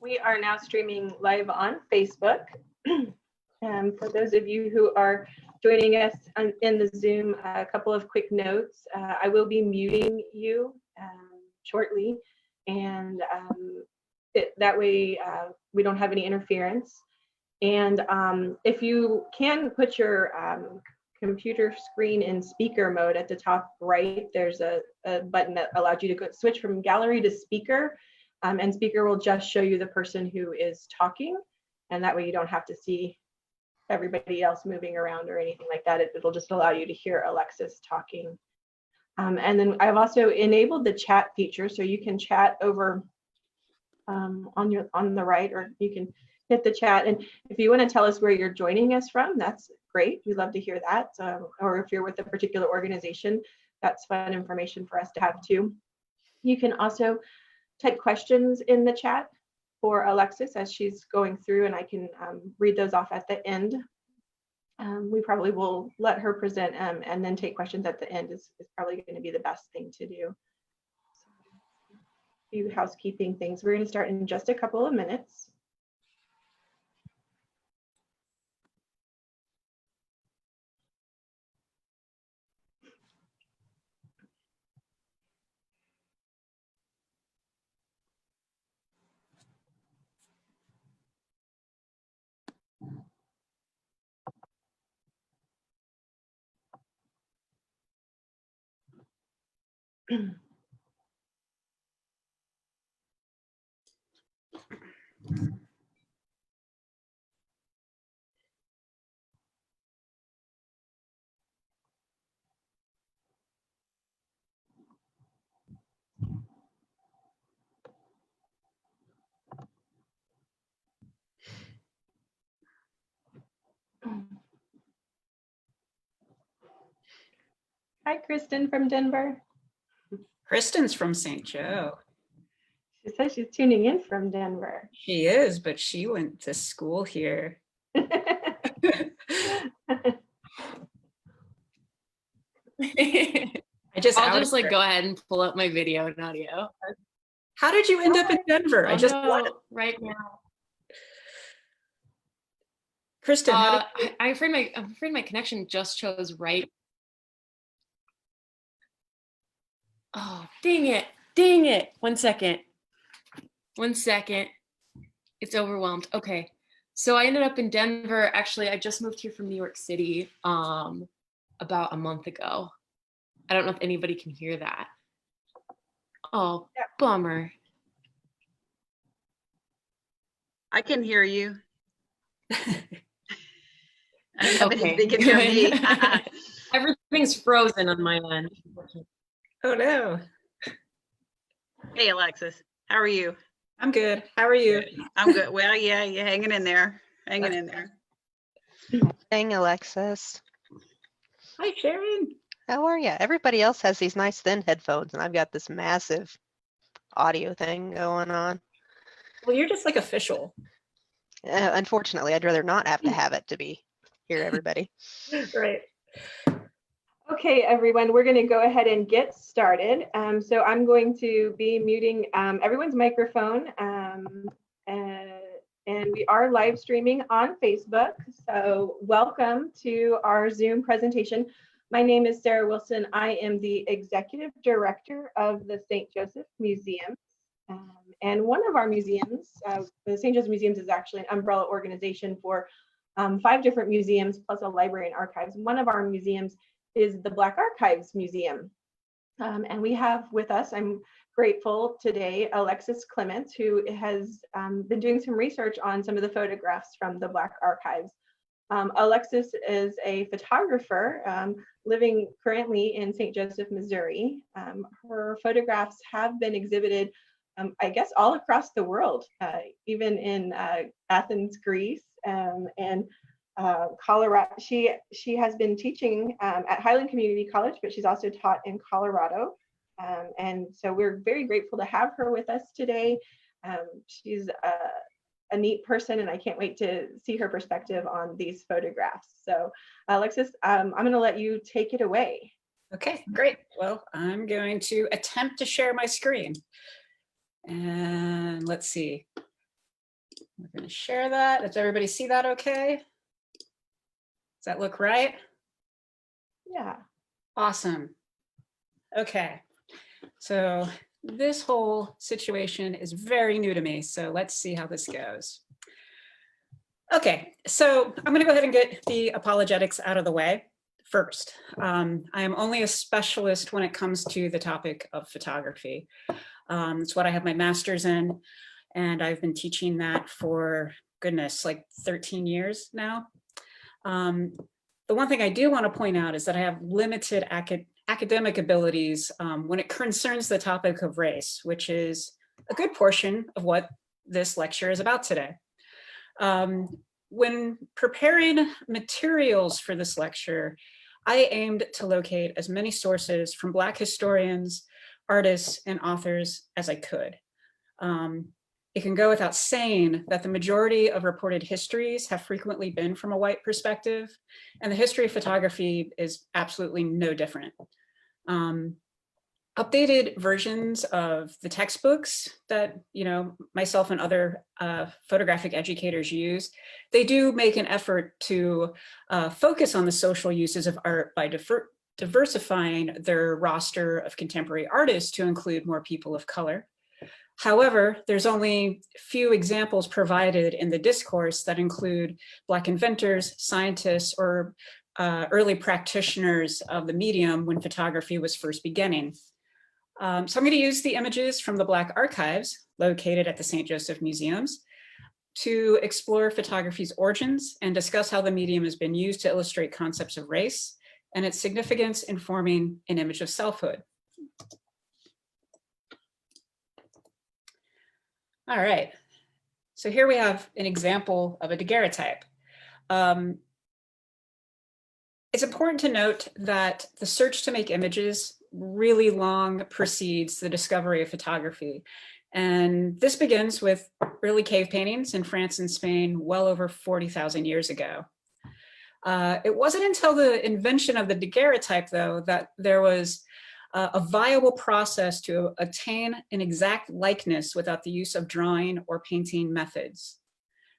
We are now streaming live on Facebook. For those of you who are joining us in the Zoom, a couple of quick notes. I will be muting you shortly, and that way we don't have any interference. And if you can put your computer screen in speaker mode at the top right, there's a button that allows you to switch from gallery to speaker, and speaker will just show you the person who is talking, and that way you don't have to see everybody else moving around or anything like that. It'll just allow you to hear Alexis talking. And then I've also enabled the chat feature, so you can chat over on the right, or you can hit the chat. And if you want to tell us where you're joining us from, that's great. We'd love to hear that. Or if you're with a particular organization, that's fun information for us to have too. You can also type questions in the chat for Alexis as she's going through, and I can read those off at the end. We probably will let her present and then take questions at the end is probably going to be the best thing to do. So, a few housekeeping things. We're going to start in just a couple of minutes. Hi, Kristen from Denver. Kristen's from St. Joe. She says she's tuning in from Denver. She is, but she went to school here. I'll just like go ahead and pull up my video and audio. How did you end up in Denver? I just right now. Kristen, I'm afraid my connection just chose right. Oh, dang it. 1 second. It's overwhelmed. Okay. So I ended up in Denver. Actually, I just moved here from New York City about a month ago. I don't know if anybody can hear that. Oh, yeah. Bummer. I can hear you. I don't know if Okay. anybody can hear me. Everything's frozen on my end. Oh no. Hey Alexis, how are you? I'm good. How are you? Good. I'm good. Well, yeah, you're hanging in there. Hey Alexis. Hi Sharon. How are you? Everybody else has these nice thin headphones, and I've got this massive audio thing going on. Well, you're just like official. Unfortunately, I'd rather not have to have it to hear everybody. Right. Okay, everyone, we're going to go ahead and get started. So I'm going to be muting everyone's microphone, and we are live streaming on Facebook. So welcome to our Zoom presentation. My name is Sarah Wilson. I am the Executive Director of the St. Joseph Museum. And one of our museums, the St. Joseph Museums is actually an umbrella organization for 5 different museums plus a library and archives. One of our museums is the Black Archives Museum. And we have with us, I'm grateful today, Alexis Clements, who has been doing some research on some of the photographs from the Black Archives. Alexis is a photographer living currently in St. Joseph, Missouri. Her photographs have been exhibited, I guess, all across the world, even in Athens, Greece, and Colorado. She has been teaching at Highland Community College, but she's also taught in Colorado. And so we're very grateful to have her with us today. She's a neat person, and I can't wait to see her perspective on these photographs. So Alexis, I'm going to let you take it away. Okay, great. Well, I'm going to attempt to share my screen. And let's see. We're going to share that. Does everybody see that okay? Does that look right? Yeah. Awesome. Okay. So this whole situation is very new to me. So let's see how this goes. Okay, so I'm going to go ahead and get the apologetics out of the way first. I am only a specialist when it comes to the topic of photography. It's what I have my master's in, and I've been teaching that for, goodness, like 13 years now. The one thing I do want to point out is that I have limited academic abilities when it concerns the topic of race, which is a good portion of what this lecture is about today. When preparing materials for this lecture, I aimed to locate as many sources from Black historians, artists, and authors as I could. It can go without saying that the majority of reported histories have frequently been from a white perspective, and the history of photography is absolutely no different. Updated versions of the textbooks that myself and other photographic educators use, they do make an effort to focus on the social uses of art by diversifying their roster of contemporary artists to include more people of color. However, there's only few examples provided in the discourse that include Black inventors, scientists, or early practitioners of the medium when photography was first beginning. So I'm going to use the images from the Black archives located at the St. Joseph Museums to explore photography's origins and discuss how the medium has been used to illustrate concepts of race and its significance in forming an image of selfhood. All right, so here we have an example of a daguerreotype. It's important to note that the search to make images really long precedes the discovery of photography. And this begins with early cave paintings in France and Spain well over 40,000 years ago. It wasn't until the invention of the daguerreotype, though, that there was a viable process to attain an exact likeness without the use of drawing or painting methods.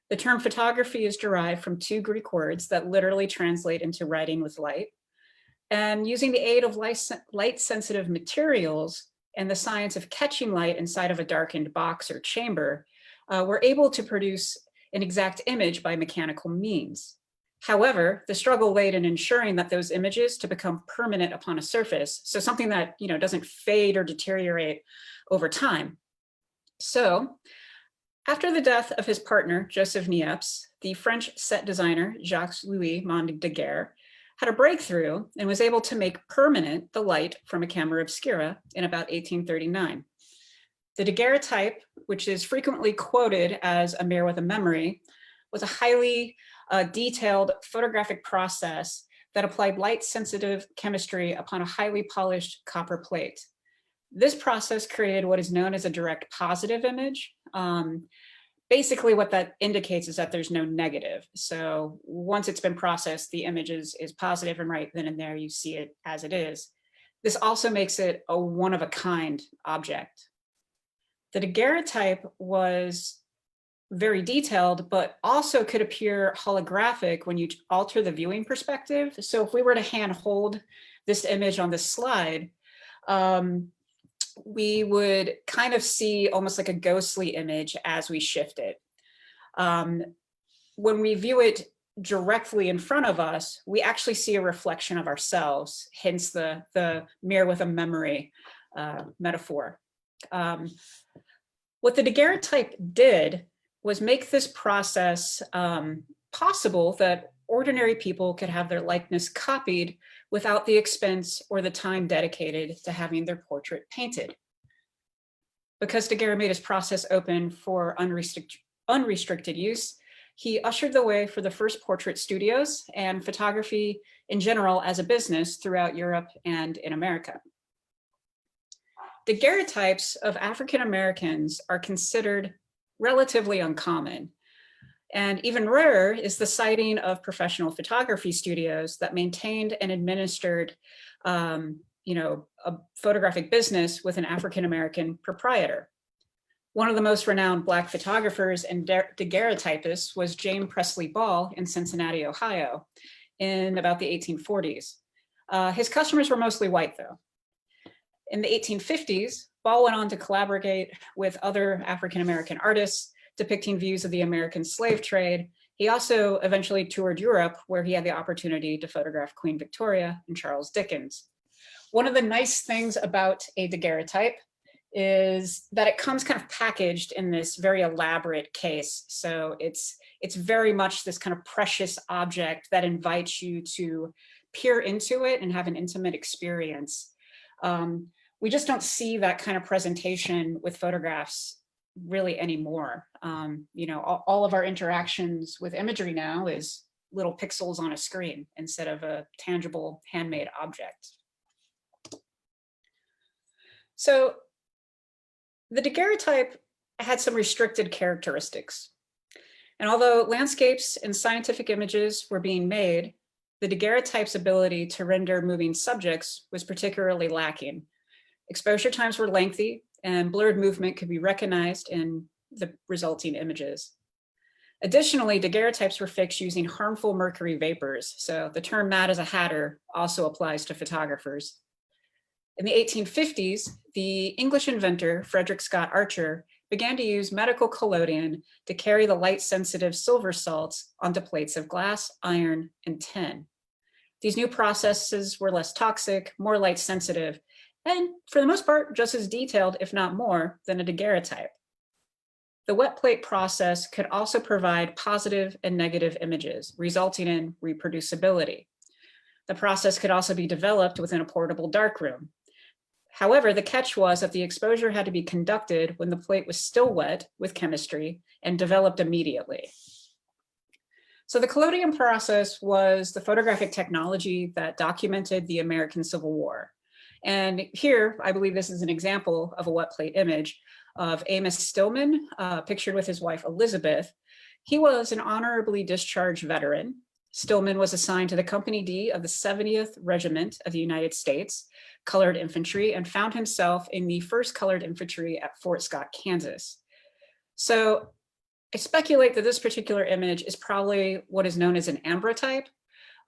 The term photography is derived from two Greek words that literally translate into writing with light. And using the aid of light-sensitive materials and the science of catching light inside of a darkened box or chamber, we're able to produce an exact image by mechanical means. However, the struggle laid in ensuring that those images to become permanent upon a surface, so something that doesn't fade or deteriorate over time. So, after the death of his partner, Joseph Niepce, the French set designer Jacques-Louis Mondaguerre had a breakthrough and was able to make permanent the light from a camera obscura in about 1839. The daguerreotype, which is frequently quoted as a mirror with a memory, was a highly detailed photographic process that applied light-sensitive chemistry upon a highly polished copper plate. This process created what is known as a direct positive image. Basically, what that indicates is that there's no negative. So once it's been processed, the image is positive, and right then and there you see it as it is. This also makes it a one-of-a-kind object. The daguerreotype was very detailed, but also could appear holographic when you alter the viewing perspective. So if we were to hand hold this image on this slide, we would kind of see almost like a ghostly image as we shift it. When we view it directly in front of us, we actually see a reflection of ourselves, hence the mirror with a memory metaphor. What the daguerreotype did was make this process possible that ordinary people could have their likeness copied without the expense or the time dedicated to having their portrait painted. Because Daguerre made his process open for unrestricted use, he ushered the way for the first portrait studios and photography in general as a business throughout Europe and in America. Daguerreotypes of African Americans are considered relatively uncommon. And even rarer is the sighting of professional photography studios that maintained and administered a photographic business with an African-American proprietor. One of the most renowned Black photographers and daguerreotypists was James Presley Ball in Cincinnati, Ohio, in about the 1840s. His customers were mostly white, though. In the 1850s, Ball went on to collaborate with other African-American artists depicting views of the American slave trade. He also eventually toured Europe, where he had the opportunity to photograph Queen Victoria and Charles Dickens. One of the nice things about a daguerreotype is that it comes kind of packaged in this very elaborate case. So it's very much this kind of precious object that invites you to peer into it and have an intimate experience. We just don't see that kind of presentation with photographs really anymore. All of our interactions with imagery now is little pixels on a screen instead of a tangible handmade object. So the daguerreotype had some restricted characteristics. And although landscapes and scientific images were being made, the daguerreotype's ability to render moving subjects was particularly lacking. Exposure times were lengthy, and blurred movement could be recognized in the resulting images. Additionally, daguerreotypes were fixed using harmful mercury vapors, so the term mad as a hatter also applies to photographers. In the 1850s, the English inventor, Frederick Scott Archer, began to use medical collodion to carry the light-sensitive silver salts onto plates of glass, iron, and tin. These new processes were less toxic, more light-sensitive, and for the most part, just as detailed, if not more, than a daguerreotype. The wet plate process could also provide positive and negative images, resulting in reproducibility. The process could also be developed within a portable darkroom. However, the catch was that the exposure had to be conducted when the plate was still wet with chemistry and developed immediately. So the collodion process was the photographic technology that documented the American Civil War. And here, I believe this is an example of a wet plate image of Amos Stillman, pictured with his wife, Elizabeth. He was an honorably discharged veteran. Stillman was assigned to the Company D of the 70th Regiment of the United States, Colored Infantry, and found himself in the 1st Colored Infantry at Fort Scott, Kansas. So I speculate that this particular image is probably what is known as an ambrotype.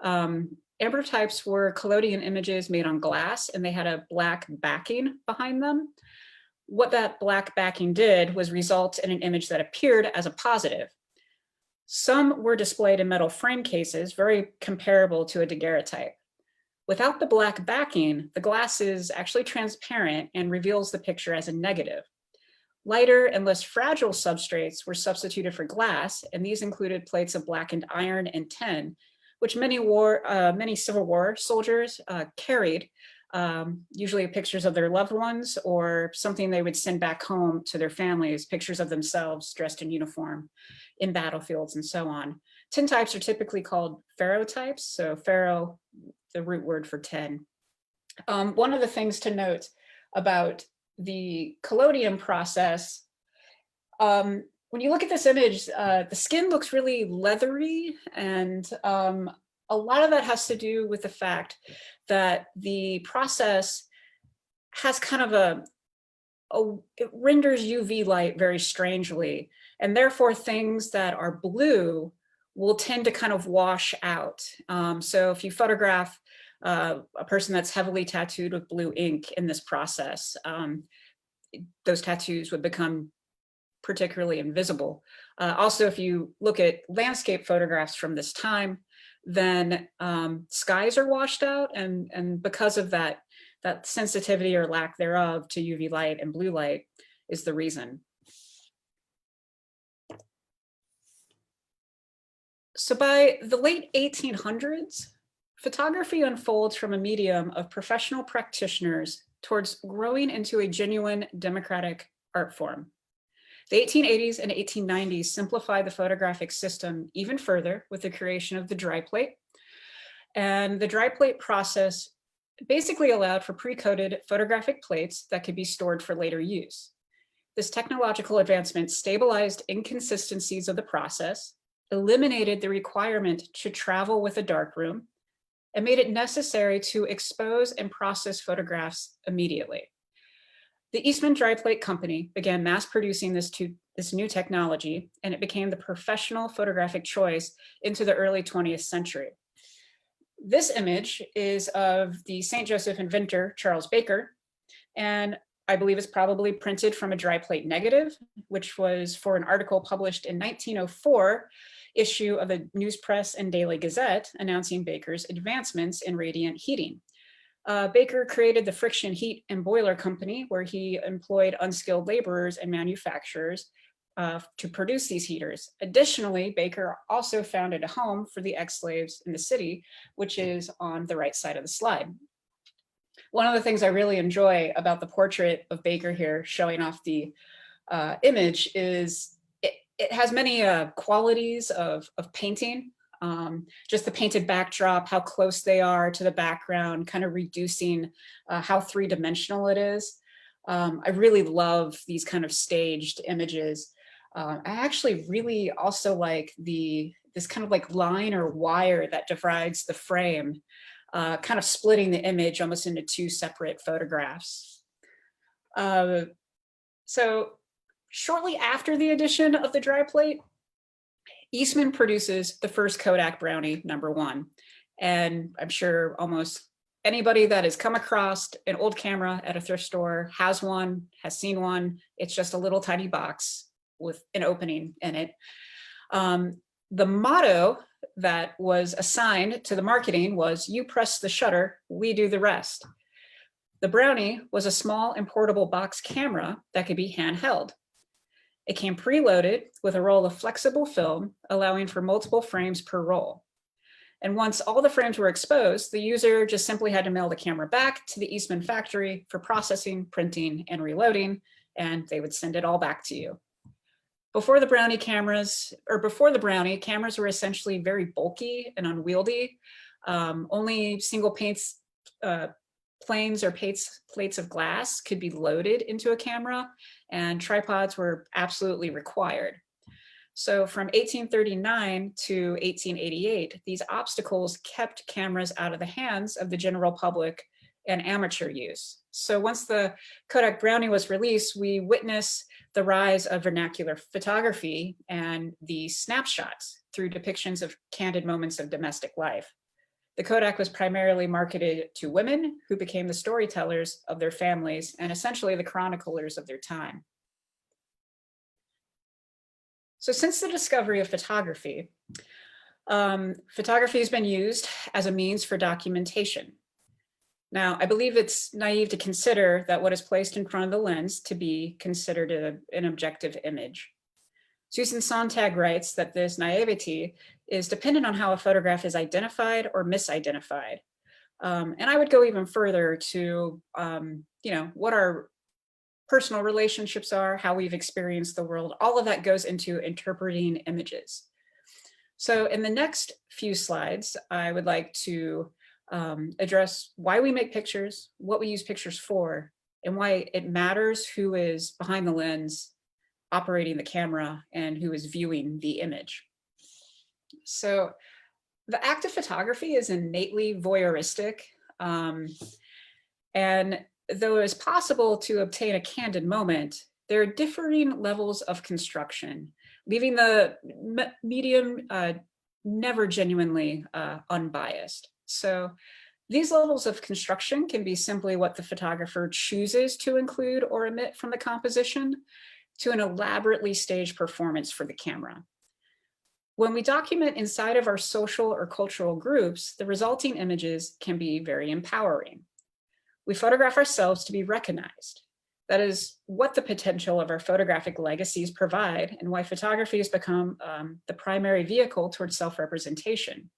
Ambrotypes were collodion images made on glass, and they had a black backing behind them. What that black backing did was result in an image that appeared as a positive. Some were displayed in metal frame cases, very comparable to a daguerreotype. Without the black backing, the glass is actually transparent and reveals the picture as a negative. Lighter and less fragile substrates were substituted for glass, and these included plates of blackened iron and tin, which many Civil War soldiers carried, usually pictures of their loved ones or something they would send back home to their families, pictures of themselves dressed in uniform in battlefields and so on. Tin types are typically called ferrotypes, so ferro, the root word for tin. One of the things to note about the collodion process, when you look at this image, the skin looks really leathery, and a lot of that has to do with the fact that the process has kind of it renders UV light very strangely, and therefore things that are blue will tend to kind of wash out. So if you photograph a person that's heavily tattooed with blue ink in this process, those tattoos would become particularly invisible. Also, if you look at landscape photographs from this time, then skies are washed out, and because of that sensitivity or lack thereof to UV light and blue light is the reason. So by the late 1800s, photography unfolds from a medium of professional practitioners towards growing into a genuine democratic art form. The 1880s and 1890s simplified the photographic system even further with the creation of the dry plate. And the dry plate process basically allowed for pre-coated photographic plates that could be stored for later use. This technological advancement stabilized inconsistencies of the process, eliminated the requirement to travel with a darkroom, and made it necessary to expose and process photographs immediately. The Eastman Dry Plate Company began mass producing this new technology, and it became the professional photographic choice into the early 20th century. This image is of the St. Joseph inventor, Charles Baker, and I believe it's probably printed from a dry plate negative, which was for an article published in 1904 issue of the News Press and Daily Gazette announcing Baker's advancements in radiant heating. Baker created the Friction Heat and Boiler Company, where he employed unskilled laborers and manufacturers to produce these heaters. Additionally, Baker also founded a home for the ex-slaves in the city, which is on the right side of the slide. One of the things I really enjoy about the portrait of Baker here, showing off the image, is it has many qualities of painting. Just the painted backdrop, how close they are to the background, kind of reducing how three-dimensional it is. I really love these kind of staged images. I actually really also like this kind of like line or wire that divides the frame, kind of splitting the image almost into two separate photographs. So shortly after the addition of the dry plate, Eastman produces the first Kodak Brownie #1. And I'm sure almost anybody that has come across an old camera at a thrift store has one, has seen one. It's just a little tiny box with an opening in it. The motto that was assigned to the marketing was, "You press the shutter, we do the rest." The Brownie was a small and portable box camera that could be handheld. It came preloaded with a roll of flexible film, allowing for multiple frames per roll. And once all the frames were exposed, the user just simply had to mail the camera back to the Eastman factory for processing, printing, and reloading, and they would send it all back to you. Before the Brownie, cameras were essentially very bulky and unwieldy. Only single planes or plates of glass could be loaded into a camera, and tripods were absolutely required. So from 1839 to 1888, these obstacles kept cameras out of the hands of the general public and amateur use. So once the Kodak Brownie was released, we witnessed the rise of vernacular photography and the snapshots through depictions of candid moments of domestic life. The Kodak was primarily marketed to women, who became the storytellers of their families and essentially the chroniclers of their time. So since the discovery of photography, photography has been used as a means for documentation. Now, I believe it's naive to consider that what is placed in front of the lens to be considered an objective image. Susan Sontag writes that this naivety is dependent on how a photograph is identified or misidentified. And I would go even further to, what our personal relationships are, how we've experienced the world. All of that goes into interpreting images. So in the next few slides, I would like to address why we make pictures, what we use pictures for, and why it matters who is behind the lens, operating the camera, and who is viewing the image. So the act of photography is innately voyeuristic, and though it is possible to obtain a candid moment, there are differing levels of construction, leaving the medium never genuinely unbiased. So these levels of construction can be simply what the photographer chooses to include or omit from the composition, to an elaborately staged performance for the camera. When we document inside of our social or cultural groups, the resulting images can be very empowering. We photograph ourselves to be recognized. That is what the potential of our photographic legacies provide, and why photography has become the primary vehicle towards self-representation.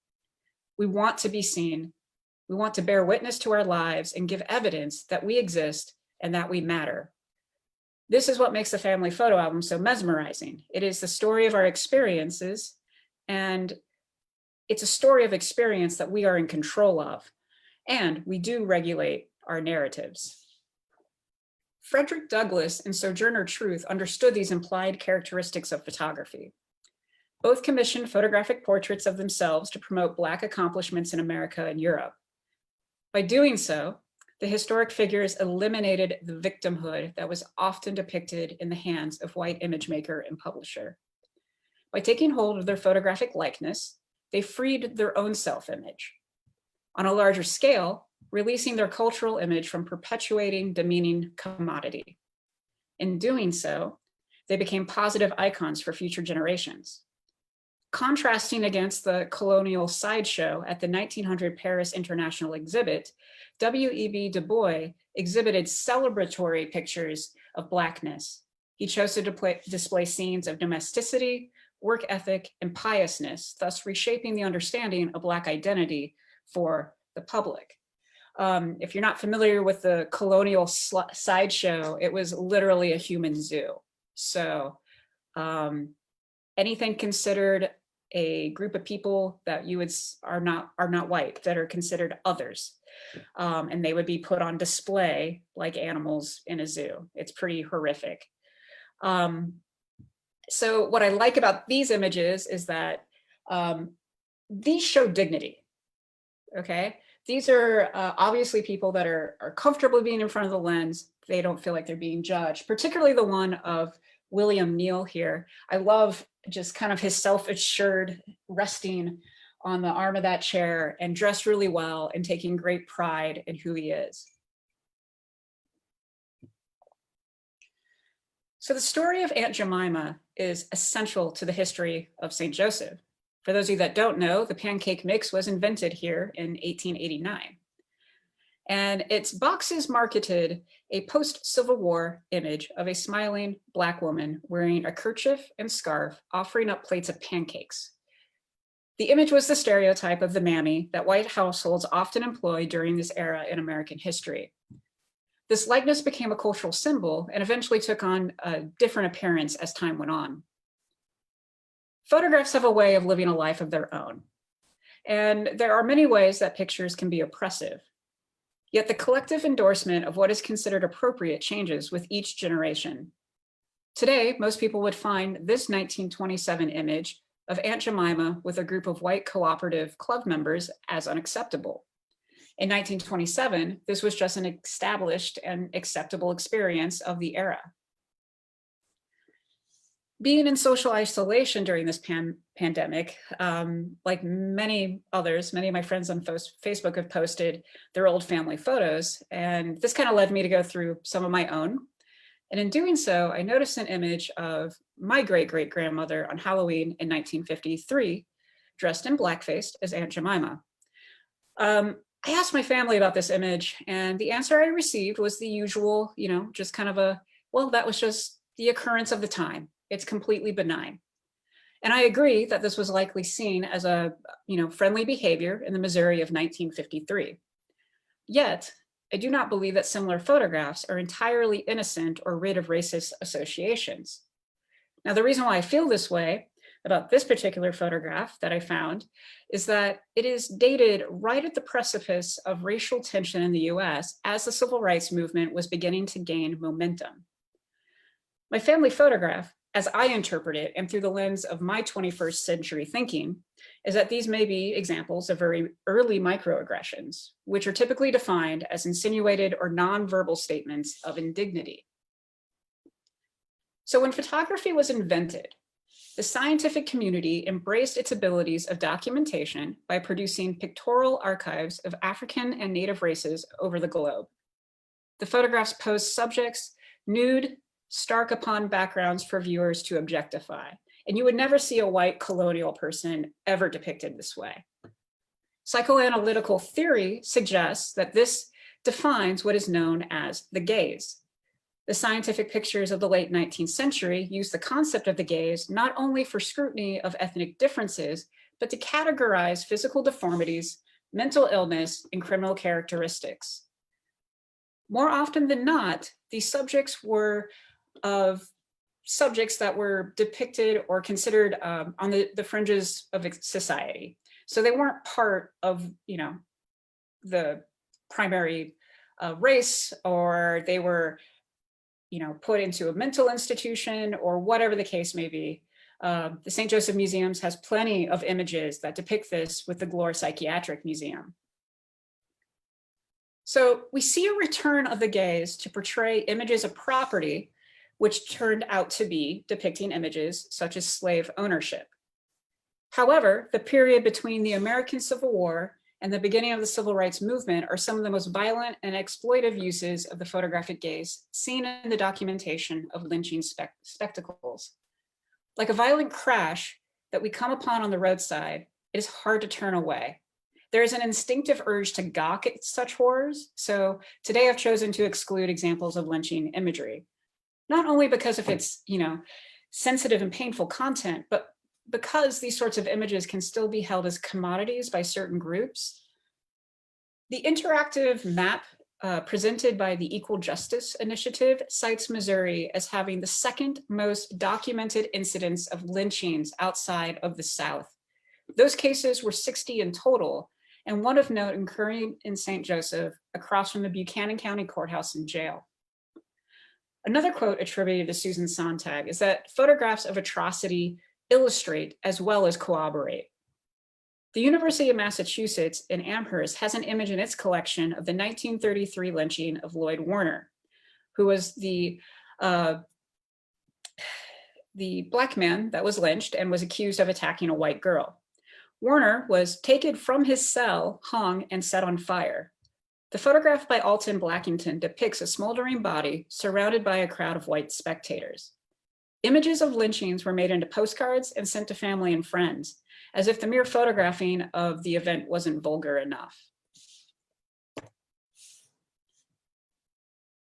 We want to be seen. We want to bear witness to our lives and give evidence that we exist and that we matter. This is what makes the family photo album so mesmerizing. It is the story of our experiences, and it's a story of experience that we are in control of, and we do regulate our narratives. Frederick Douglass and Sojourner Truth understood these implied characteristics of photography. Both commissioned photographic portraits of themselves to promote Black accomplishments in America and Europe. By doing so, the historic figures eliminated the victimhood that was often depicted in the hands of white image maker and publisher. By taking hold of their photographic likeness, they freed their own self-image. On a larger scale, releasing their cultural image from perpetuating demeaning commodity. In doing so, they became positive icons for future generations. Contrasting against the colonial sideshow at the 1900 Paris International Exhibit, W.E.B. Du Bois exhibited celebratory pictures of Blackness. He chose to display scenes of domesticity, work ethic, and piousness, thus reshaping the understanding of Black identity for the public. If you're not familiar with the colonial sideshow, it was literally a human zoo. So anything considered a group of people that you would are not white, that are considered others, and they would be put on display like animals in a zoo. It's pretty horrific. So what I like about these images is that these show dignity. Okay, these are obviously people that are comfortable being in front of the lens. They don't feel like they're being judged, particularly the one of William Neal here. I love just kind of his self-assured resting on the arm of that chair and dressed really well and taking great pride in who he is. So the story of Aunt Jemima is essential to the history of St. Joseph. For those of you that don't know, the pancake mix was invented here in 1889. And its boxes marketed a post-Civil War image of a smiling Black woman wearing a kerchief and scarf, offering up plates of pancakes. The image was the stereotype of the mammy that white households often employed during this era in American history. This likeness became a cultural symbol and eventually took on a different appearance as time went on. Photographs have a way of living a life of their own. And there are many ways that pictures can be oppressive. Yet the collective endorsement of what is considered appropriate changes with each generation. Today, most people would find this 1927 image of Aunt Jemima with a group of white cooperative club members as unacceptable. In 1927, this was just an established and acceptable experience of the era. Being in social isolation during this pandemic, like many others, many of my friends on Facebook have posted their old family photos, and this kind of led me to go through some of my own. And in doing so, I noticed an image of my great-great-grandmother on Halloween in 1953, dressed in blackface as Aunt Jemima. I asked my family about this image, and the answer I received was the usual, just kind of a, well, that was just the occurrence of the time. It's completely benign. And I agree that this was likely seen as a friendly behavior in the Missouri of 1953. Yet, I do not believe that similar photographs are entirely innocent or rid of racist associations. Now, the reason why I feel this way about this particular photograph that I found is that it is dated right at the precipice of racial tension in the US as the civil rights movement was beginning to gain momentum. My family photograph, as I interpret it and through the lens of my 21st century thinking, is that these may be examples of very early microaggressions, which are typically defined as insinuated or nonverbal statements of indignity. So when photography was invented, the scientific community embraced its abilities of documentation by producing pictorial archives of African and Native races over the globe. The photographs posed subjects nude, stark upon backgrounds for viewers to objectify. And you would never see a white colonial person ever depicted this way. Psychoanalytical theory suggests that this defines what is known as the gaze. The scientific pictures of the late 19th century used the concept of the gaze not only for scrutiny of ethnic differences, but to categorize physical deformities, mental illness, and criminal characteristics. More often than not, these subjects were of subjects that were depicted or considered on the fringes of society. So they weren't part of, the primary race, or they were, put into a mental institution or whatever the case may be. The St. Joseph Museums has plenty of images that depict this with the Glore Psychiatric Museum. So we see a return of the gaze to portray images of property, which turned out to be depicting images such as slave ownership. However, the period between the American Civil War and the beginning of the Civil Rights Movement are some of the most violent and exploitive uses of the photographic gaze seen in the documentation of lynching spectacles. Like a violent crash that we come upon on the roadside, it is hard to turn away. There is an instinctive urge to gawk at such horrors, so today I've chosen to exclude examples of lynching imagery. Not only because of its, sensitive and painful content, but because these sorts of images can still be held as commodities by certain groups. The interactive map presented by the Equal Justice Initiative cites Missouri as having the second most documented incidents of lynchings outside of the South. Those cases were 60 in total, and one of note occurring in St. Joseph, across from the Buchanan County Courthouse and jail. Another quote attributed to Susan Sontag is that photographs of atrocity illustrate as well as corroborate. The University of Massachusetts in Amherst has an image in its collection of the 1933 lynching of Lloyd Warner, who was the Black man that was lynched and was accused of attacking a white girl. Warner was taken from his cell, hung, and set on fire. The photograph by Alton Blackington depicts a smoldering body surrounded by a crowd of white spectators. Images of lynchings were made into postcards and sent to family and friends, as if the mere photographing of the event wasn't vulgar enough.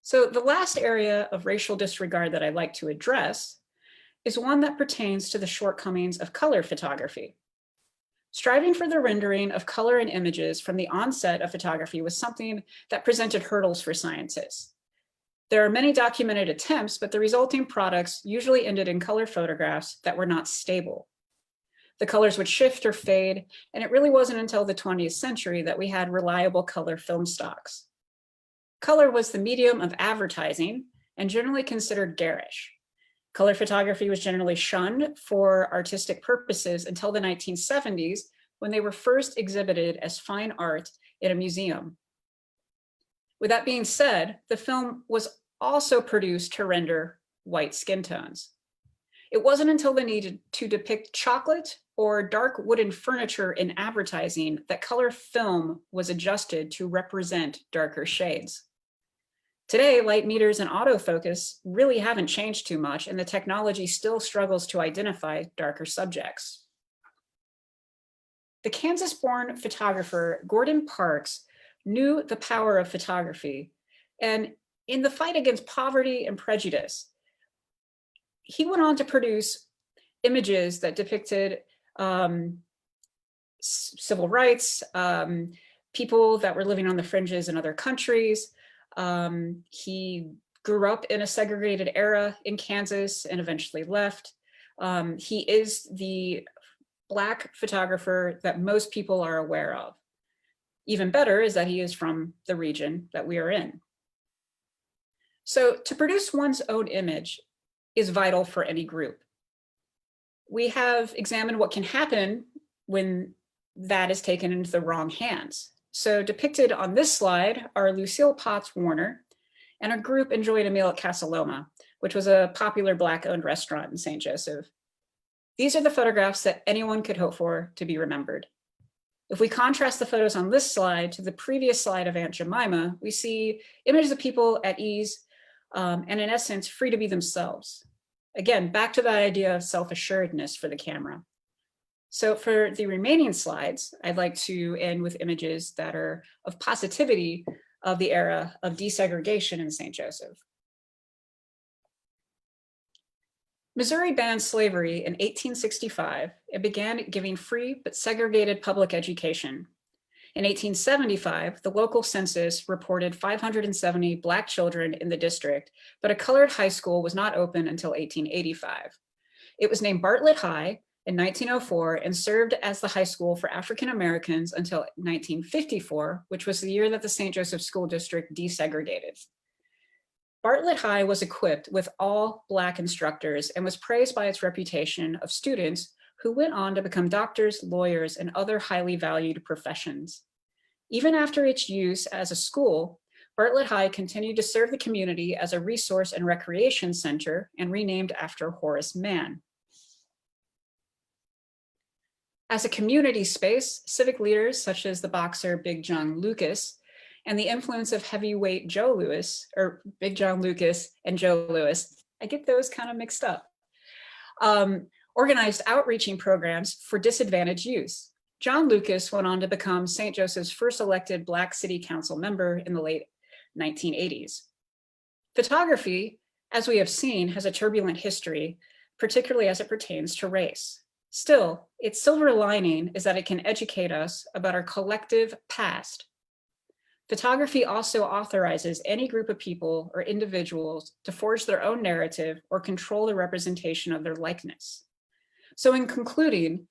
So the last area of racial disregard that I'd like to address is one that pertains to the shortcomings of color photography. Striving for the rendering of color in images from the onset of photography was something that presented hurdles for scientists. There are many documented attempts, but the resulting products usually ended in color photographs that were not stable. The colors would shift or fade, and it really wasn't until the 20th century that we had reliable color film stocks. Color was the medium of advertising and generally considered garish. Color photography was generally shunned for artistic purposes until the 1970s, when they were first exhibited as fine art in a museum. With that being said, the film was also produced to render white skin tones. It wasn't until the need to depict chocolate or dark wooden furniture in advertising that color film was adjusted to represent darker shades. Today, light meters and autofocus really haven't changed too much, and the technology still struggles to identify darker subjects. The Kansas-born photographer Gordon Parks knew the power of photography, and in the fight against poverty and prejudice, he went on to produce images that depicted civil rights, people that were living on the fringes in other countries. He grew up in a segregated era in Kansas and eventually left. He is the Black photographer that most people are aware of. Even better is that he is from the region that we are in. So to produce one's own image is vital for any group. We have examined what can happen when that is taken into the wrong hands. So depicted on this slide are Lucille Potts Warner and her group enjoyed a meal at Casa Loma, which was a popular Black-owned restaurant in St. Joseph. These are the photographs that anyone could hope for to be remembered. If we contrast the photos on this slide to the previous slide of Aunt Jemima, we see images of people at ease and in essence, free to be themselves. Again, back to that idea of self-assuredness for the camera. So for the remaining slides, I'd like to end with images that are of positivity of the era of desegregation in St. Joseph. Missouri banned slavery in 1865 and began giving free but segregated public education. In 1875, the local census reported 570 Black children in the district, but a colored high school was not open until 1885. It was named Bartlett High in 1904 and served as the high school for African Americans until 1954, which was the year that the St. Joseph School District desegregated. Bartlett High was equipped with all Black instructors and was praised by its reputation of students who went on to become doctors, lawyers, and other highly valued professions. Even after its use as a school, Bartlett High continued to serve the community as a resource and recreation center and renamed after Horace Mann. As a community space, civic leaders such as the boxer Big John Lucas and the influence of heavyweight Joe Louis, or Big John Lucas and Joe Louis, I get those kind of mixed up, organized outreaching programs for disadvantaged youth. John Lucas went on to become St. Joseph's first elected Black City Council member in the late 1980s. Photography, as we have seen, has a turbulent history, particularly as it pertains to race. Still, its silver lining is that it can educate us about our collective past. Photography also authorizes any group of people or individuals to forge their own narrative or control the representation of their likeness. So in concluding,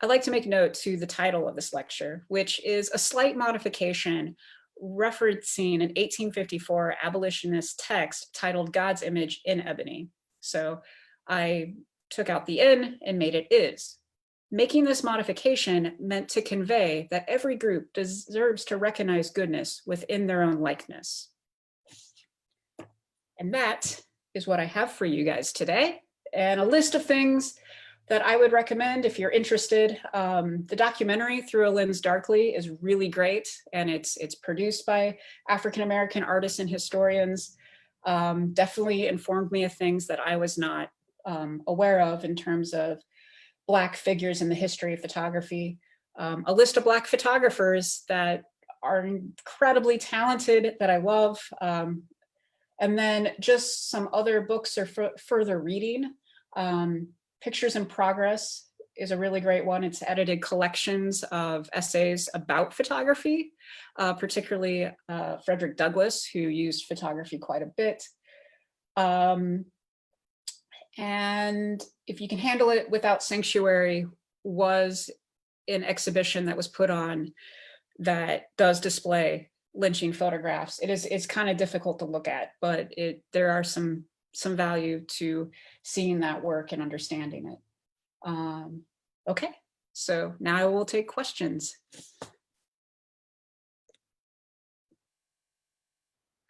I'd like to make note to the title of this lecture, which is a slight modification referencing an 1854 abolitionist text titled God's Image in Ebony. So I took out the in and made it is. Making this modification meant to convey that every group deserves to recognize goodness within their own likeness. And that is what I have for you guys today, and a list of things that I would recommend if you're interested. The documentary Through a Lens Darkly is really great, and it's produced by African-American artists and historians. Definitely informed me of things that I was not aware of in terms of Black figures in the history of photography. A list of Black photographers that are incredibly talented that I love. And then just some other books or further reading. Pictures in Progress is a really great one. It's edited collections of essays about photography, particularly Frederick Douglass, who used photography quite a bit. And If You Can Handle It Without Sanctuary was an exhibition that was put on that does display lynching photographs. It's kind of difficult to look at, but there are some value to seeing that work and understanding it. Okay, so now I will take questions.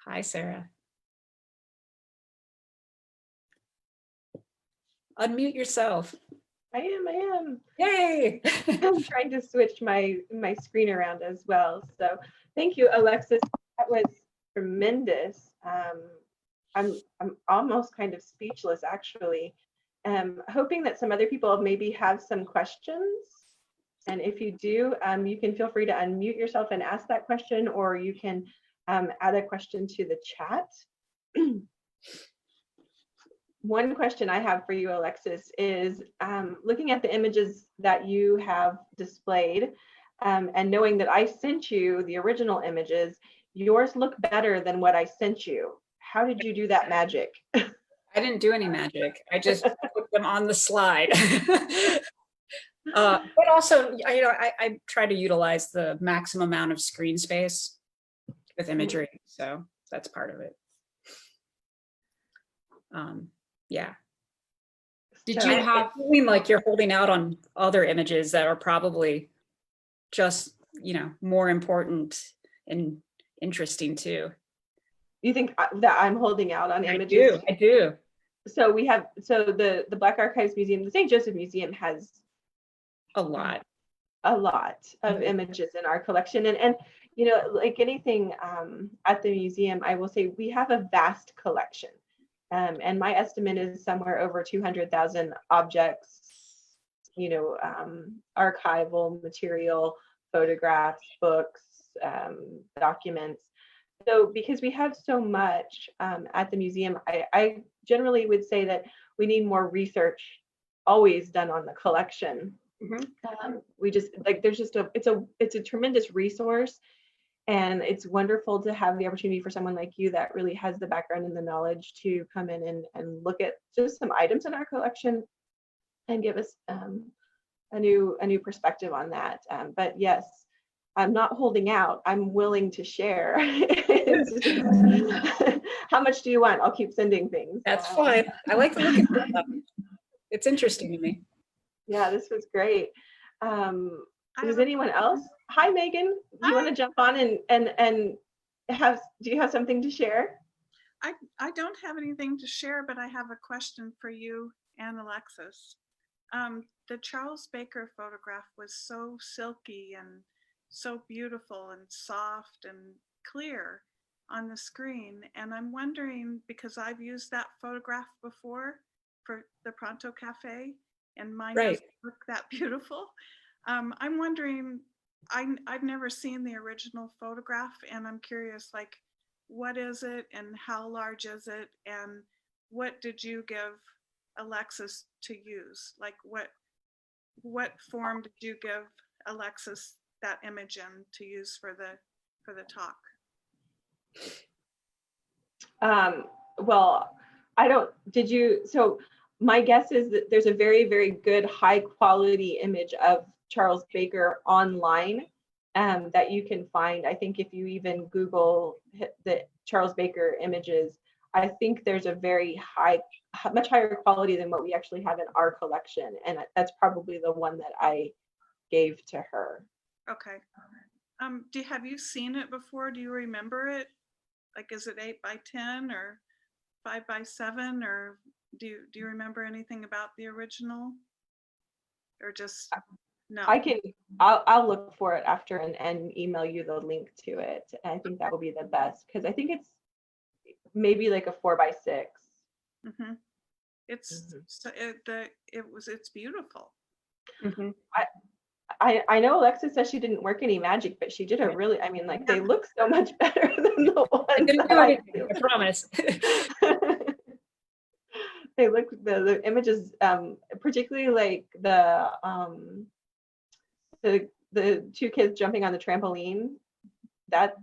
Hi, Sarah. Unmute yourself. I am. Yay! I'm trying to switch my screen around as well. So thank you, Alexis. That was tremendous. I'm almost kind of speechless, actually. Hoping that some other people maybe have some questions. And if you do, you can feel free to unmute yourself and ask that question, or you can add a question to the chat. One question I have for you, Alexis, is looking at the images that you have displayed and knowing that I sent you the original images, yours look better than what I sent you. How did you do that magic? I didn't do any magic. I just put them on the slide. But also, I try to utilize the maximum amount of screen space with imagery, so that's part of it. Yeah. Did you have feeling like you're holding out on other images that are probably just, more important and interesting too? You think that I'm holding out on images? I do. So the Black Archives Museum, the St. Joseph Museum has a lot of images in our collection. And like anything at the museum, I will say we have a vast collection. And my estimate is somewhere over 200,000 objects, archival material, photographs, books, documents. So because we have so much at the museum, I generally would say that we need more research always done on the collection. We just it's a tremendous resource. And it's wonderful to have the opportunity for someone like you that really has the background and the knowledge to come in and look at just some items in our collection and give us a new perspective on that. But yes, I'm not holding out. I'm willing to share. How much do you want? I'll keep sending things. That's fine. I like to look at stuff. It's interesting to me. Yeah, this was great. Does anyone else? Hi, Megan. Do you want to jump on and do you have something to share? I don't have anything to share, but I have a question for you and Alexis. The Charles Baker photograph was so silky and so beautiful and soft and clear on the screen. And I'm wondering, because I've used that photograph before for the Pronto Cafe, and mine doesn't look that beautiful. I'm wondering, I've never seen the original photograph, and I'm curious, like, what is it and how large is it? And what did you give Alexis to use? Like, what form did you give Alexis that image in to use for the talk? Well, so my guess is that there's a very, very good high quality image of Charles Baker online that you can find. I think if you even Google the Charles Baker images, I think there's a very much higher quality than what we actually have in our collection. And that's probably the one that I gave to her. Okay. Have you seen it before? Do you remember it? Like, is it 8x10 or 5x7, or do you remember anything about the original, or just no? I'll look for it after and email you the link to it. And I think that will be the best, because I think it's maybe like a 4x6. Mm-hmm. It's it's beautiful. Mhm. I know Alexis says she didn't work any magic, but she did a really, I mean, like, they look so much better than the ones that I do. I promise. They look, the images, particularly like the two kids jumping on the trampoline, that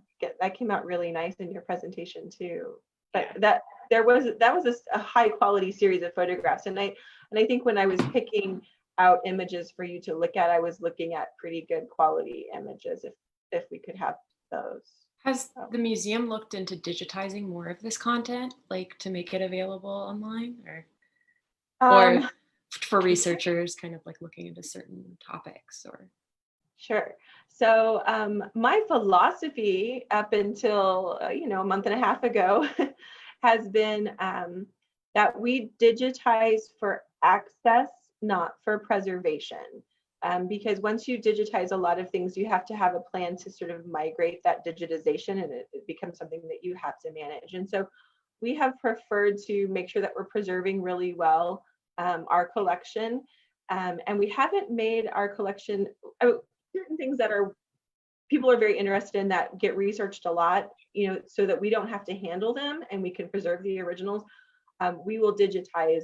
came out really nice in your presentation too. But that was a high quality series of photographs, and I think when I was picking out images for you to look at, I was looking at pretty good quality images if we could have those. Has the museum looked into digitizing more of this content, like to make it available online, or for researchers kind of like looking into certain topics? Or Sure. So my philosophy up until a month and a half ago has been that we digitize for access, not for preservation. Because once you digitize a lot of things, you have to have a plan to sort of migrate that digitization, and it becomes something that you have to manage. And so we have preferred to make sure that we're preserving really well our collection. And we haven't made our collection, certain things that people are very interested in that get researched a lot, so that we don't have to handle them and we can preserve the originals. We will digitize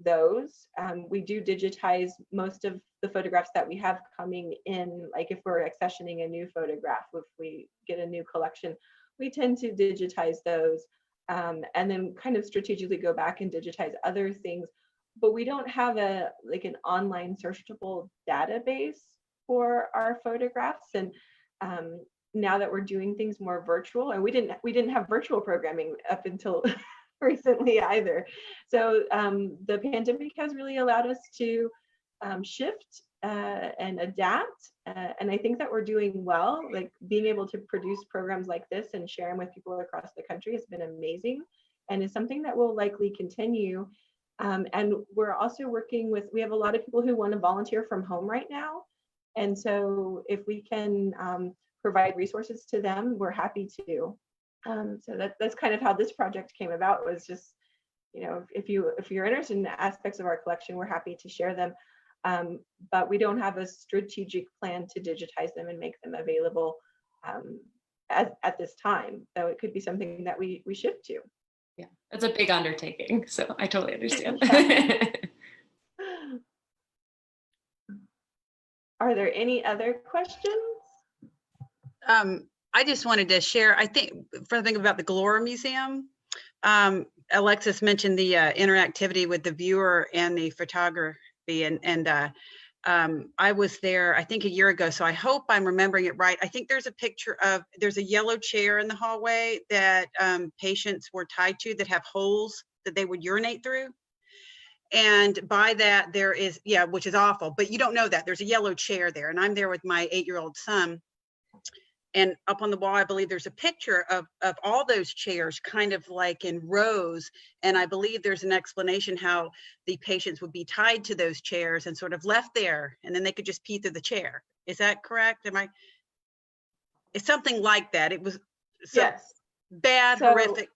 those. We do digitize most of the photographs that we have coming in, like if we're accessioning a new photograph, if we get a new collection, we tend to digitize those and then kind of strategically go back and digitize other things. But we don't have an online searchable database for our photographs. And now that we're doing things more virtual, and we didn't have virtual programming up until recently either. So the pandemic has really allowed us to shift and adapt. And I think that we're doing well. Like, being able to produce programs like this and share them with people across the country has been amazing, and is something that will likely continue. And we're also working with, we have a lot of people who want to volunteer from home right now. And so if we can provide resources to them, we're happy to. So that's kind of how this project came about, was just, if you're interested in aspects of our collection, we're happy to share them. But we don't have a strategic plan to digitize them and make them available at this time. So it could be something that we shift to. yeah, it's a big undertaking, so I totally understand. Are there any other questions? I just wanted to share, I think, for the thing about the Galore Museum, Alexis mentioned the interactivity with the viewer and the photography, and I was there, I think, a year ago, so I hope I'm remembering it right. I think there's a picture of, there's a yellow chair in the hallway that patients were tied to that have holes that they would urinate through. And by that there is, yeah, which is awful, but you don't know that. There's a yellow chair there, and I'm there with my 8-year-old son. And up on the wall, I believe there's a picture of all those chairs kind of like in rows. And I believe there's an explanation how the patients would be tied to those chairs and sort of left there, and then they could just pee through the chair. Is that correct? It's something like that. It was so Yes. bad, So- horrific.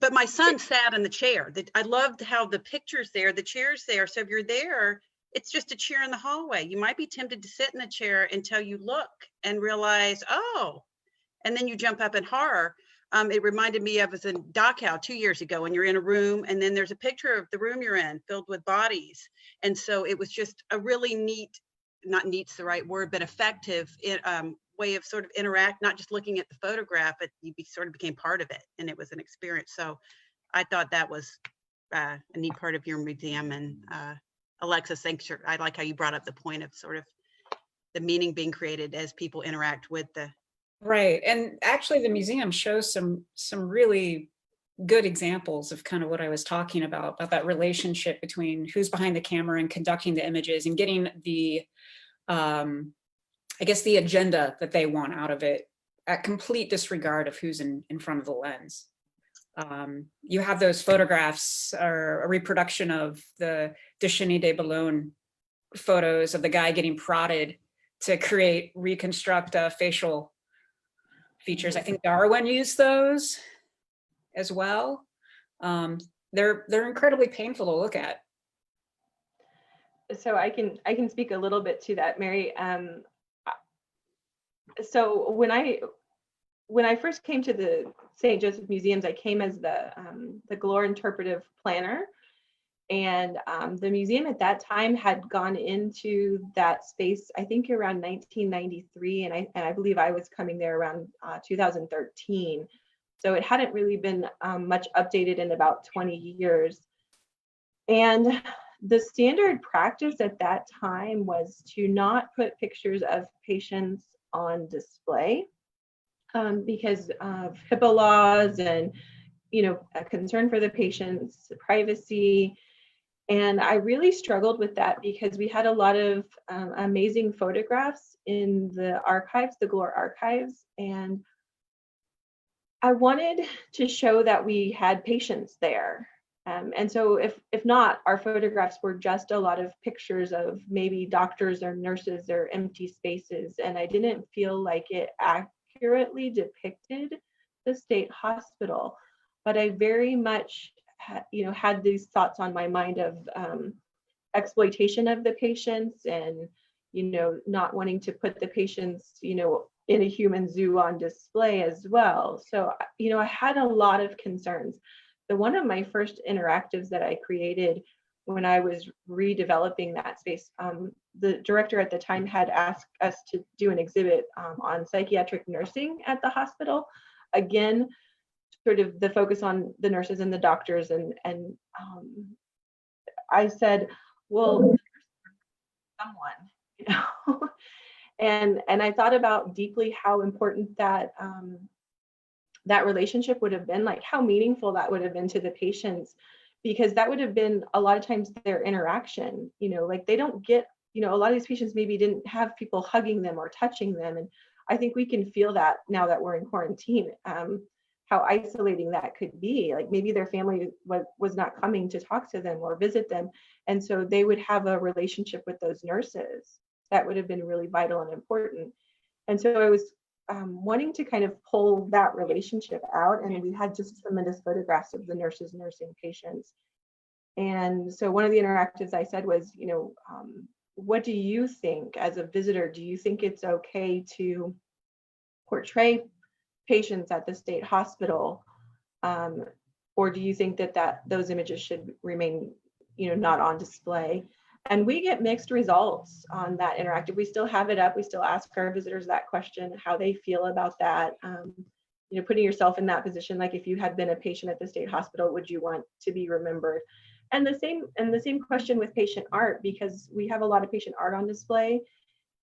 But my son sat in the chair. I loved how the picture's there, the chair's there. So if you're there, it's just a chair in the hallway. You might be tempted to sit in a chair until you look and realize, oh, and then you jump up in horror. It reminded me of, as in Dachau 2 years ago, when you're in a room and then there's a picture of the room you're in filled with bodies. And so it was just a really neat, not neat's the right word, but effective way of sort of interact, not just looking at the photograph, but you sort of became part of it, and it was an experience. So I thought that was a neat part of your museum. And Alexis, thanks. I like how you brought up the point of sort of the meaning being created as people interact with the. Right, and actually the museum shows some really good examples of kind of what I was talking about that relationship between who's behind the camera and conducting the images and getting the I guess the agenda that they want out of it, at complete disregard of who's in front of the lens. You have those photographs, or a reproduction of the Descheny de Boulogne photos of the guy getting prodded to reconstruct facial features. I think Darwin used those as well. They're incredibly painful to look at. So I can speak a little bit to that, Mary. So when I first came to the St. Joseph Museums, I came as the Glore interpretive planner, and the museum at that time had gone into that space, I think around 1993, and I believe I was coming there around 2013. So it hadn't really been much updated in about 20 years. And the standard practice at that time was to not put pictures of patients on display because of HIPAA laws and, a concern for the patient's privacy. And I really struggled with that because we had a lot of amazing photographs in the archives, the Glore archives, and I wanted to show that we had patients there. And so if not, our photographs were just a lot of pictures of maybe doctors or nurses or empty spaces. And I didn't feel like it accurately depicted the state hospital. But I very much had these thoughts on my mind of exploitation of the patients and, not wanting to put the patients, in a human zoo on display as well. So, I had a lot of concerns. So one of my first interactives that I created when I was redeveloping that space, the director at the time had asked us to do an exhibit on psychiatric nursing at the hospital. Again, sort of the focus on the nurses and the doctors. And I said, well, someone, and I thought about deeply how important that that relationship would have been, like how meaningful that would have been to the patients, because that would have been a lot of times their interaction, like they don't get, a lot of these patients maybe didn't have people hugging them or touching them. And I think we can feel that now that we're in quarantine, how isolating that could be. Like maybe their family was not coming to talk to them or visit them. And so they would have a relationship with those nurses that would have been really vital and important. And so I was wanting to kind of pull that relationship out, and we had just tremendous photographs of the nurses nursing patients. And so one of the interactives I said was, what do you think as a visitor? Do you think it's okay to portray patients at the state hospital, or do you think that those images should remain, not on display? And we get mixed results on that interactive. We still have it up. We still ask our visitors that question, how they feel about that. Putting yourself in that position, like if you had been a patient at the state hospital, would you want to be remembered? And the same question with patient art, because we have a lot of patient art on display,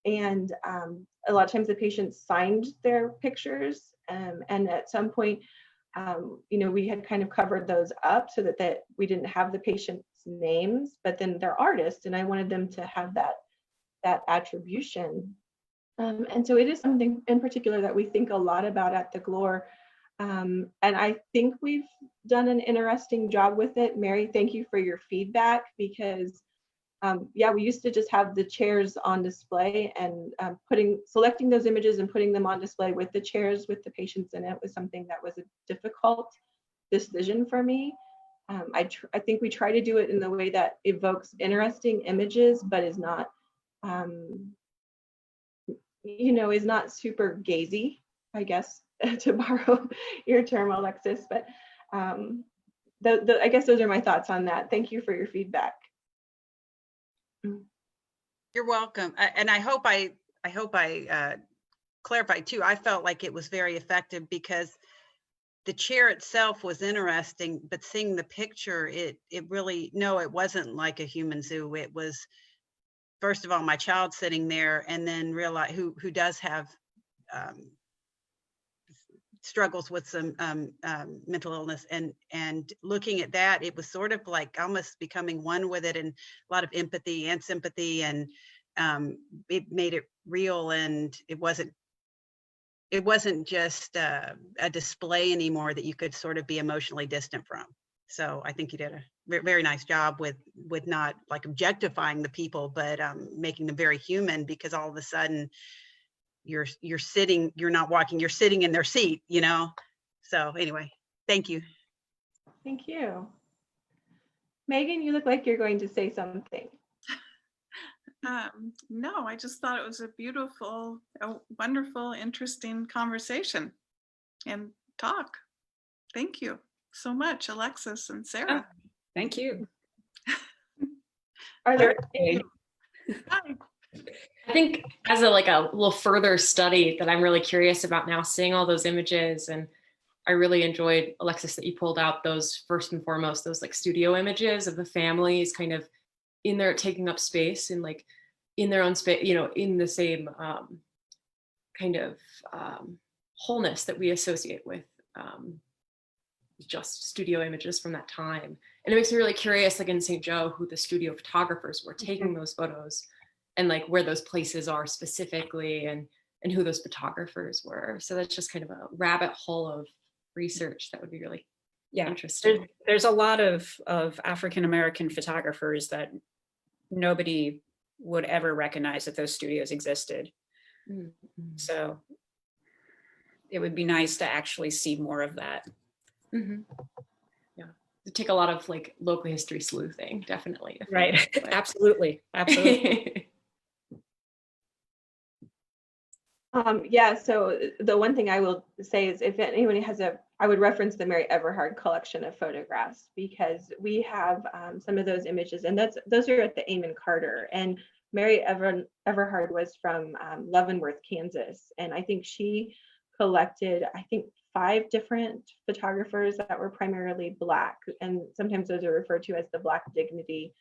and a lot of times the patients signed their pictures, and at some point, we had kind of covered those up so that we didn't have the patient names, but then they're artists, and I wanted them to have that attribution. And so it is something in particular that we think a lot about at the Glore. And I think we've done an interesting job with it. Mary, thank you for your feedback, because yeah, we used to just have the chairs on display, and selecting those images and putting them on display with the chairs with the patients in it was something that was a difficult decision for me. I think we try to do it in the way that evokes interesting images, but is not, is not super gazy, I guess, to borrow your term, Alexis. But I guess those are my thoughts on that. Thank you for your feedback. You're welcome. And I hope I clarified too. I felt like it was very effective because the chair itself was interesting, but seeing the picture, it really, no, it wasn't like a human zoo. It was, first of all, my child sitting there, and then realize who does have struggles with some mental illness, and looking at that, it was sort of like almost becoming one with it, and a lot of empathy and sympathy, and it made it real, and it wasn't just a display anymore that you could sort of be emotionally distant from. So I think you did a very nice job with not like objectifying the people, but making them very human, because all of a sudden you're sitting, you're not walking, you're sitting in their seat, So anyway, thank you. Thank you. Megan, you look like you're going to say something. No, I just thought it was a beautiful, wonderful, interesting conversation and talk. Thank you so much, Alexis and Sarah. Oh, thank you. Are there Hi. I think as a little further study that I'm really curious about now, seeing all those images, and I really enjoyed, Alexis, that you pulled out those, first and foremost, those like studio images of the families kind of in there taking up space and like in their own space, in the same kind of wholeness that we associate with just studio images from that time. And it makes me really curious, like in St. Joe, who the studio photographers were taking those photos, and like where those places are specifically, and who those photographers were. So that's just kind of a rabbit hole of research that would be really interesting. There's a lot of African-American photographers that nobody would ever recognize that those studios existed. Mm-hmm. So it would be nice to actually see more of that. Mm-hmm. Yeah, it take a lot of like local history sleuthing, definitely. Right. Absolutely. Yeah, so the one thing I will say is, if anybody has I would reference the Mary Everhard collection of photographs, because we have some of those images, and those are at the Amon Carter. And Mary Everhard was from Leavenworth, Kansas, and I think she collected, 5 different photographers that were primarily Black, and sometimes those are referred to as the Black Dignity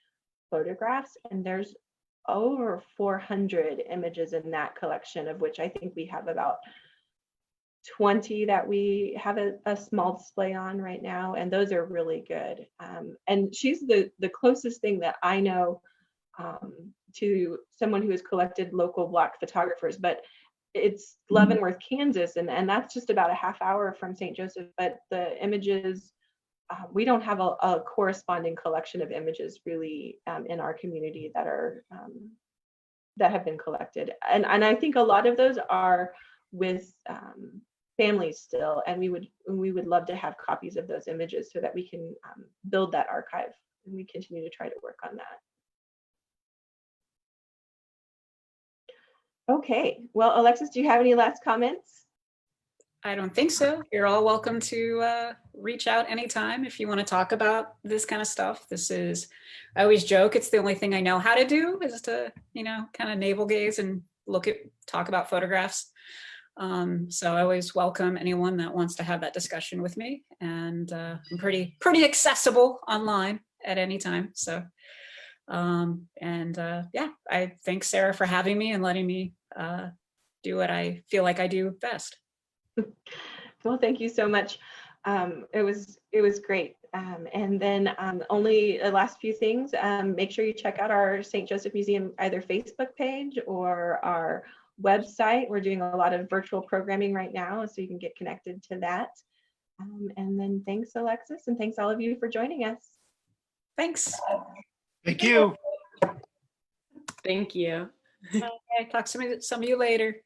photographs. And there's over 400 images in that collection, of which I think we have about 20 that we have a small display on right now, and those are really good. And she's the closest thing that I know to someone who has collected local Black photographers, but it's Leavenworth, Kansas, and that's just about a half hour from St. Joseph. But the images, we don't have a corresponding collection of images really in our community that are that have been collected, and I think a lot of those are with families still, and we would love to have copies of those images so that we can build that archive, and we continue to try to work on that. Okay, well, Alexis, do you have any last comments? I don't think so. You're all welcome to reach out anytime if you want to talk about this kind of stuff. I always joke, it's the only thing I know how to do, is to, kind of navel gaze and talk about photographs. So I always welcome anyone that wants to have that discussion with me. And I'm pretty accessible online at any time. So, yeah, I thank Sarah for having me and letting me do what I feel like I do best. Well, thank you so much. It was great. And then only the last few things, make sure you check out our St. Joseph Museum either Facebook page or our website. We're doing a lot of virtual programming right now, so you can get connected to that. And then thanks, Alexis, and thanks all of you for joining us. Thanks. Thank you. Thank you. Okay, talk to some of you later.